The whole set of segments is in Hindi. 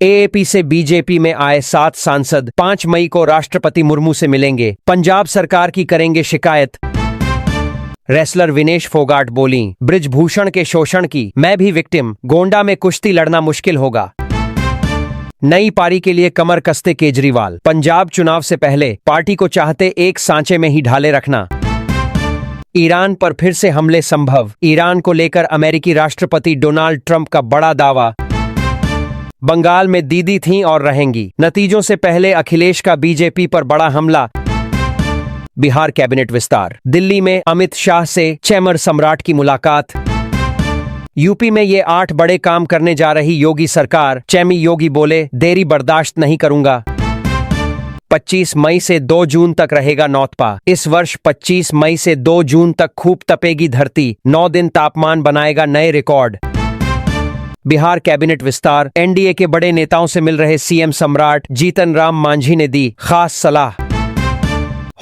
एएपी से बीजेपी में आए 7 सांसद 5 मई को राष्ट्रपति मुर्मू से मिलेंगे, पंजाब सरकार की करेंगे शिकायत। रेसलर विनेश फोगाट बोली, बृजभूषण के शोषण की मैं भी विक्टिम, गोंडा में कुश्ती लड़ना मुश्किल होगा। नई पारी के लिए कमर कसते केजरीवाल, पंजाब चुनाव से पहले पार्टी को चाहते एक सांचे में ही ढाले रखना। ईरान पर फिर से हमले संभव, ईरान को लेकर अमेरिकी राष्ट्रपति डोनाल्ड ट्रंप का बड़ा दावा। बंगाल में दीदी थीं और रहेंगी, नतीजों से पहले अखिलेश का बीजेपी पर बड़ा हमला। बिहार कैबिनेट विस्तार, दिल्ली में अमित शाह से चैमर सम्राट की मुलाकात। यूपी में ये 8 बड़े काम करने जा रही योगी सरकार, चैमी योगी बोले देरी बर्दाश्त नहीं करूंगा। 25 मई से 2 जून तक रहेगा नौतपा, इस वर्ष 25 मई से 2 जून तक खूब तपेगी धरती, 9 दिन तापमान बनाएगा नए रिकॉर्ड। बिहार कैबिनेट विस्तार, एनडीए के बड़े नेताओं से मिल रहे सीएम सम्राट जीतन राम मांझी ने दी खास सलाह।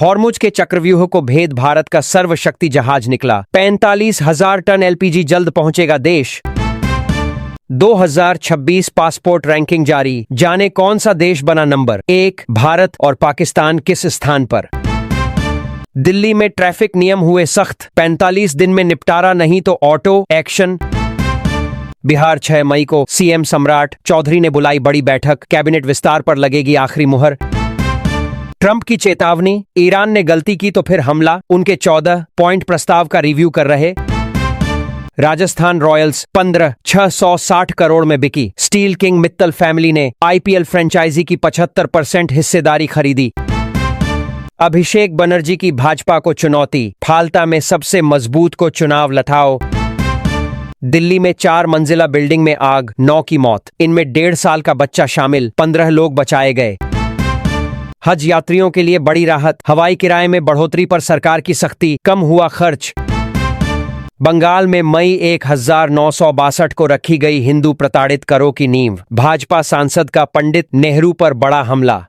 हॉर्मुज के चक्रव्यूह को भेद भारत का सर्वशक्ति जहाज निकला, 45,000 टन एलपीजी जल्द पहुंचेगा देश। 2026 पासपोर्ट रैंकिंग जारी, जाने कौन सा देश बना नंबर 1, भारत और पाकिस्तान किस स्थान पर। दिल्ली में ट्रैफिक नियम हुए सख्त, 45 दिन में निपटारा नहीं तो ऑटो एक्शन। बिहार 6 मई को सीएम सम्राट चौधरी ने बुलाई बड़ी बैठक, कैबिनेट विस्तार पर लगेगी आखिरी मुहर। ट्रंप की चेतावनी, ईरान ने गलती की तो फिर हमला, उनके 14 पॉइंट प्रस्ताव का रिव्यू कर रहे। राजस्थान रॉयल्स 15,660 करोड़ में बिकी, स्टील किंग मित्तल फैमिली ने आईपीएल फ्रेंचाइजी की 75% हिस्सेदारी खरीदी। अभिषेक बनर्जी की भाजपा को चुनौती, फालता में सबसे मजबूत को चुनाव लथाओ। दिल्ली में 4 मंजिला बिल्डिंग में आग, 9 की मौत, इनमें 1.5 साल का बच्चा शामिल, 15 लोग बचाए गए। हज यात्रियों के लिए बड़ी राहत, हवाई किराए में बढ़ोतरी पर सरकार की सख्ती, कम हुआ खर्च। बंगाल में मई 1962 को रखी गई हिंदू प्रताड़ित करों की नींव, भाजपा सांसद का पंडित नेहरू पर बड़ा हमला।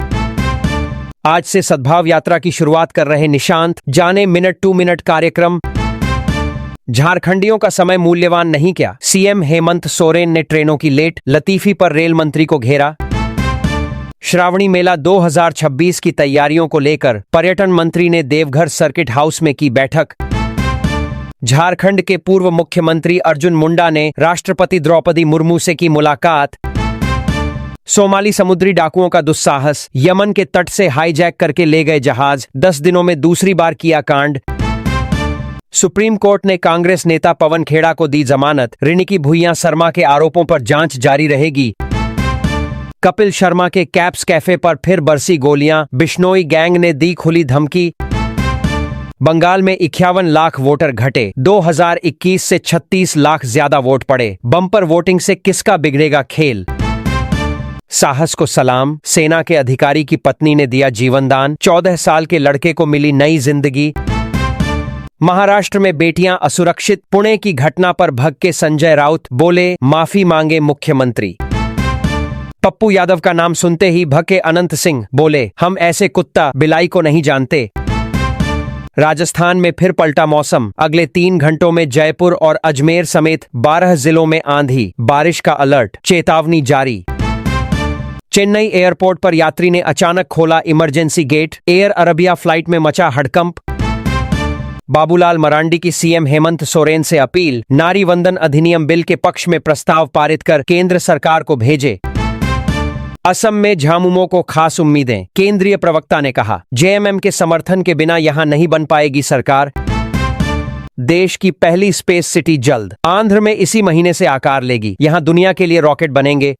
आज से सद्भाव यात्रा की शुरुआत कर रहे निशांत, जाने मिनट टू मिनट कार्यक्रम। झारखंडियों का समय मूल्यवान नहीं क्या, सीएम हेमंत सोरेन ने ट्रेनों की लेट, लतीफी पर रेल मंत्री को घेरा। श्रावणी मेला 2026 की तैयारियों को लेकर पर्यटन मंत्री ने देवघर सर्किट हाउस में की बैठक। झारखंड के पूर्व मुख्यमंत्री अर्जुन मुंडा ने राष्ट्रपति द्रौपदी मुर्मू से की मुलाकात। सोमाली समुद्री डाकुओं का दुस्साहस, यमन के तट से हाईजैक करके ले गए जहाज, 10 दिनों में दूसरी बार किया कांड। सुप्रीम कोर्ट ने कांग्रेस नेता पवन खेड़ा को दी जमानत, रिनिकी भुइयां शर्मा के आरोपों पर जांच जारी रहेगी। कपिल शर्मा के कैप्स कैफे पर फिर बरसी गोलियां, बिश्नोई गैंग ने दी खुली धमकी। बंगाल में 51 लाख वोटर घटे, 2021 से 36 लाख ज्यादा वोट पड़े, बम्पर वोटिंग से किसका बिगड़ेगा खेल। साहस को सलाम, सेना के अधिकारी की पत्नी ने दिया जीवनदान, 14 साल के लड़के को मिली नई जिंदगी। महाराष्ट्र में बेटियां असुरक्षित, पुणे की घटना पर भड़के संजय राउत, बोले माफी मांगे मुख्यमंत्री। पप्पू यादव का नाम सुनते ही भड़के अनंत सिंह, बोले हम ऐसे कुत्ता बिलाई को नहीं जानते। राजस्थान में फिर पलटा मौसम, अगले 3 घंटों में जयपुर और अजमेर समेत 12 जिलों में आंधी बारिश का अलर्ट, चेतावनी जारी। चेन्नई एयरपोर्ट पर यात्री ने अचानक खोला emergency gate, Air Arabia flight में मचा हड़कंप। बाबूलाल मरांडी की सीएम हेमंत सोरेन से अपील, नारी वंदन अधिनियम बिल के पक्ष में प्रस्ताव पारित कर केंद्र सरकार को भेजे। असम में झामुमो को खास उम्मीदें, केंद्रीय प्रवक्ता ने कहा जेएमएम के समर्थन के बिना यहां नहीं बन पाएगी सरकार। देश की पहली स्पेस सिटी जल्द, आंध्र में इसी महीने से आकार लेगी, यहां दुनिया के लिए रॉकेट बनेंगे।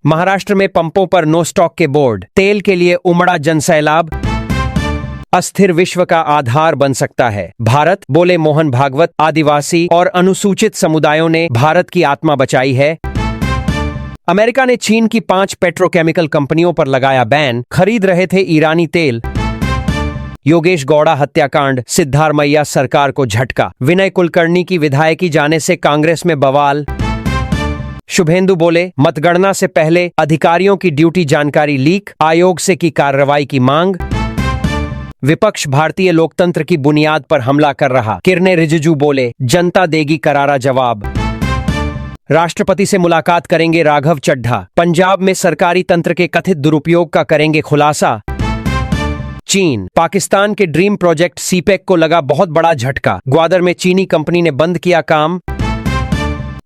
महाराष्ट्र में पंपों पर नो स्टॉक के बोर्ड, तेल के लिए उमड़ा जनसैलाब। अस्थिर विश्व का आधार बन सकता है भारत, बोले मोहन भागवत। आदिवासी और अनुसूचित समुदायों ने भारत की आत्मा बचाई है। अमेरिका ने चीन की 5 पेट्रोकेमिकल कंपनियों पर लगाया बैन, खरीद रहे थे ईरानी तेल। योगेश गौड़ा हत्याकांड, सिद्धारमैया सरकार को झटका, विनय कुलकर्णी की विधायकी जाने से कांग्रेस में बवाल। शुभेंदु बोले मतगणना से पहले अधिकारियों की ड्यूटी जानकारी लीक, आयोग से की कार्रवाई की मांग। विपक्ष भारतीय लोकतंत्र की बुनियाद पर हमला कर रहा, किरने रिजिजू बोले जनता देगी करारा जवाब। राष्ट्रपति से मुलाकात करेंगे राघव चड्ढा। पंजाब में सरकारी तंत्र के कथित दुरुपयोग का करेंगे खुलासा। चीन, पाकिस्तान के ड्रीम प्रोजेक्ट सीपेक को लगा बहुत बड़ा झटका। ग्वादर में चीनी कंपनी ने बंद किया काम।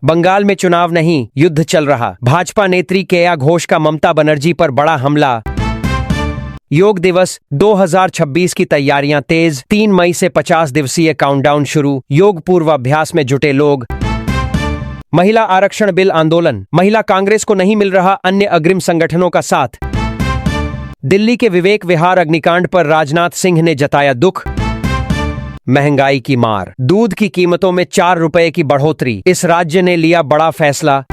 बंगाल में चुनाव नहीं, युद्ध चल रहा। भाजपा नेत्री केया घोष का ममता बनर्जी पर बड़ा हमला। योग दिवस 2026 की तैयारियां तेज। 3 मई से 50 दिवसीय काउंटडाउन शुरू। योग पूर्वाभ्यास में जुटे लोग। महिला आरक्षण बिल आंदोलन। महिला कांग्रेस को नहीं मिल रहा अन्य अग्रिम संगठनों का साथ। दिल्ली के विवेक विहार अग्निकांड पर राजनाथ सिंह ने जताया दुख। महंगाई की मार। दूध की कीमतों में 4 रुपए की बढ़ोतरी। इस राज्य ने लिया बड़ा फैसला।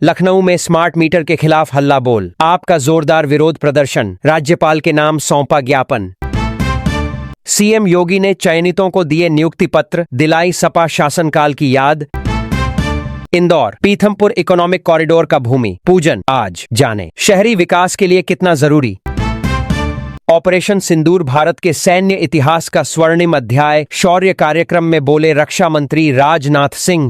लखनऊ में स्मार्ट मीटर के खिलाफ हल्ला बोल। आपका जोरदार विरोध प्रदर्शन। राज्यपाल के नाम सौंपा ज्ञापन। सीएम योगी ने चयनितों को दिए नियुक्ति पत्र। दिलाई सपा शासनकाल की याद। इंदौर, पीथमपुर इकोनॉमिक कॉरिडोर का भूमि पूजन आज। जाने शहरी विकास के लिए कितना जरूरी। ऑपरेशन सिंदूर भारत के सैन्य इतिहास का स्वर्णिम अध्याय। शौर्य कार्यक्रम में बोले रक्षा मंत्री राजनाथ सिंह।